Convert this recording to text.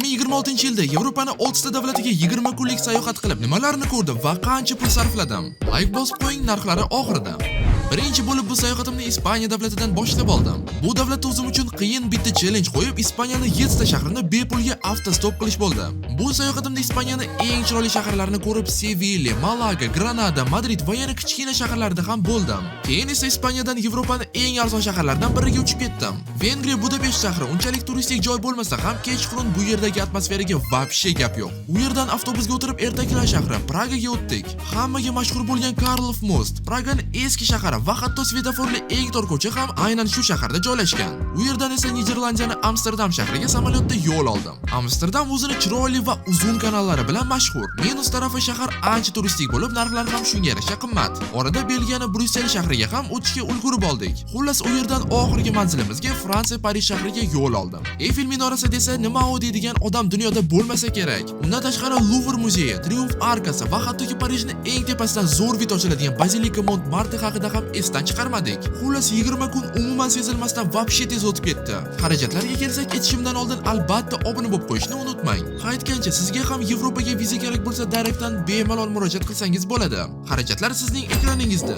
2026-yilda Yevropani 6 ta davlatiga 20 kunlik sayohat qilib, nimalarni ko'rdim va qancha pul sarfladim? Like bosib qo'ying, narxlari oxirida. Birinchi bo'lib bu sayohatimni Ispaniya davlatidan boshlab oldim. Bu davlatda o'zim uchun qiyin bitta challenge qo'yib, Ispaniyaning 7 ta shahrini bepulga avtostop qilish bo'ldi. Bu sayohatimda Ispaniyaning eng chiroyli shaharlarini ko'rib, Sevilla, Malaga, Granada, Madrid va yana kichkina shaharlarda ham bo'ldim. Keyin esa Ispaniyadan Yevropaning eng arzon shaharlaridan biriga uchib ketdim. Vengriya Budapest shahri unchalik turistik joy bo'lmasa ham, kechqurun bu yerdagi atmosferaga vobshe gap yo'q. U yerdan avtobusga o'tirib ertaklar shahri Pragaga o'tdik. Hammaga mashhur bo'lgan Karlov most, Praganing eski shahri va hatto svetoforli eng tor ko'cha ham aynan shu shaharda joylashgan. U yerdan esa Niderlandiyaning Amsterdam shahriga samolyotda yo'l oldim. Amsterdam o'zining chiroyli va uzun kanallari bilan mashhur. Minus tarafi shahar ancha turistik bo'lib, narxlar ham shunga yarasha qimmat. Orada Belgiyaning Bryussel shahriga ham o'tishga ulgurib oldik. Xullas, u yerdan oxirgi manzilimizga Fransiya Parij shahriga yo'l oldim. Eyfel minorasi desa nima u deydigan odam dunyoda bo'lmasa kerak. Undan tashqari Louvre muzeyi, Triumf arkasi va hattoki Parijning eng tepasidan zo'r vid ochiladigan Bazilika Montmartre haqida ham esdan chiqarmadik. Xullas 20 kun umuman sezilmasdan vobshe tez o'tib ketdi. Xarajatlarga kelsak, ketishimdan oldin albatta obuna bo'lib qo'yishni unutmang. Aytgancha, sizga ham Yevropaga viza kerak bo'lsa, direktdan bemalol murojaat qilsangiz bo'ladi. Xarajatlar sizning ekraningizda.